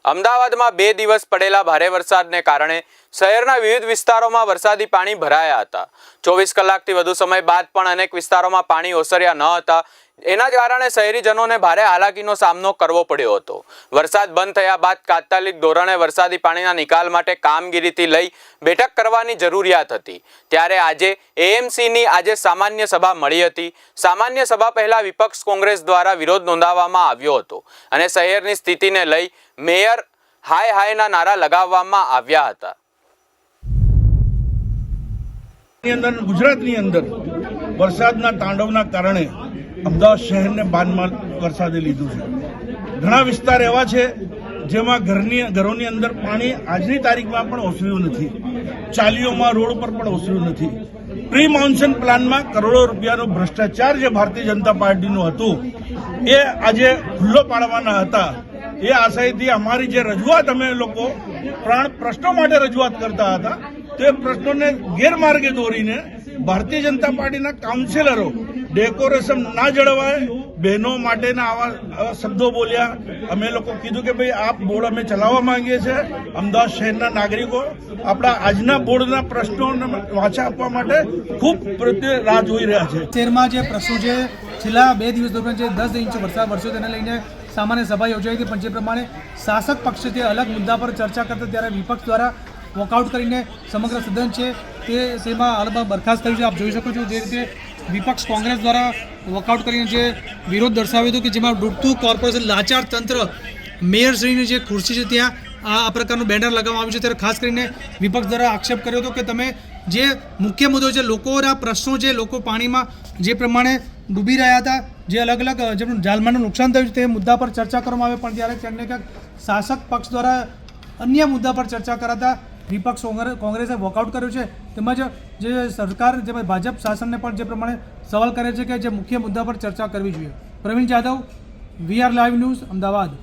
અમદાવાદમાં 2 દિવસ પડેલા ભારે વરસાદને કારણે શહેરના વિવિધ વિસ્તારોમાં વરસાદી પાણી ભરાયા હતા। 24 કલાકથી વધુ સમય બાદ પણ અનેક વિસ્તારોમાં પાણી ઓસર્યા ન હતા। એના કારણે શહેરીજનોને ભારે હાલાકીનો સામનો કરવો પડ્યો હતો। વરસાદ બંધ થયા બાદ તાત્કાલિક ધોરણે વરસાદી પાણીના નિકાલ માટે કામગીરીથી લઈ બેઠક કરવાની જરૂરિયાત હતી। ત્યારે આજે એએમસીની આજે સામાન્ય સભા મળી હતી। સામાન્ય સભા પહેલા વિપક્ષ કોંગ્રેસ દ્વારા વિરોધ નોંધાવવામાં આવ્યો હતો અને શહેરની સ્થિતિને લઈ મેયર હાય હાયના નારા લગાવવામાં આવ્યા હતા। ગુજરાતની અંદર વરસાદના તાંડવના કારણે અમદાવાદ શહેરને બાનમાં વરસાદે લીધું છે। ઘણા વિસ્તાર એવા છે જેમાં ઘરોની અંદર પાણી આજની તારીખમાં પણ ઓસર્યું નથી। ચાલીઓમાં રોડ પર પણ ઓસર્યું નથી। પ્રી મોન્સૂન પ્લાનમાં કરોડો રૂપિયાનો ભ્રષ્ટાચાર જે ભારતીય જનતા પાર્ટીનું હતું એ આજે ખુલ્લો પાડવાના હતા। એ આશયથી અમારી જે રજૂઆત અમે લોકો પ્રશ્નો માટે રજૂઆત કરતા હતા તે પ્રશ્નોને ગેરમાર્ગે દોરીને ભારતીય જનતા પાર્ટીના કાઉન્સિલરો ડેકોરેશન ના જળવાય, બહેનો માટેના આવા શબ્દો બોલ્યા। અમે લોકો કીધું કે ભાઈ આ બોર્ડ અમે ચલાવવા માંગીએ છીએ। અમદાવાદ શહેરના નાગરિકો આપણા આજના બોર્ડના પ્રશ્નોને વાંચા આપવા માટે ખૂબ પ્રત્યે રાહ જોઈ રહ્યા છે। શહેરમાં જે પ્રશ્નો છે છેલ્લા 2 દિવસ દરમિયાન જે 10 ઇંચ વરસાદ વરસ્યો તેને લઈને સામાન્ય સભા યોજાઈ હતી, પણ જે પ્રમાણે શાસક પક્ષ તે અલગ મુદ્દા પર ચર્ચા કરતા ત્યારે વિપક્ષ દ્વારા વોકઆઉટ કરીને સમગ્ર સદન છે તે તેમાં હાલમાં બરખાસ્ત કર્યું છે। આપ જોઈ શકો છો જે રીતે વિપક્ષ કોંગ્રેસ દ્વારા વોકઆઉટ કરીને જે વિરોધ દર્શાવ્યો હતો કે જેમાં ડૂબતું કોર્પોરેશન, લાચાર તંત્ર, મેયરશ્રીની જે ખુરશી છે ત્યાં આ પ્રકારનું બેનર લગાવવામાં આવ્યું છે। ત્યારે ખાસ કરીને વિપક્ષ દ્વારા આક્ષેપ કર્યો હતો કે તમે જે મુખ્ય મુદ્દો છે, લોકોના પ્રશ્નો છે, લોકો પાણીમાં જે પ્રમાણે ડૂબી રહ્યા હતા, જે અલગ અલગ જે જાનમાલનું નુકસાન થયું છે તે મુદ્દા પર ચર્ચા કરવામાં આવે, પણ ત્યારે ક્યાંક ને ક્યાંક શાસક પક્ષ દ્વારા અન્ય મુદ્દા પર ચર્ચા કરાતા વિપક્ષ કોંગ્રેસે વોકઆઉટ કર્યું છે। તેમજ જે સરકાર જેમ ભાજપ શાસનને પણ જે પ્રમાણે સવાલ કરે છે કે જે મુખ્ય મુદ્દા પર ચર્ચા કરવી જોઈએ। Pravin Jadav, VR live news, Ahmedabad.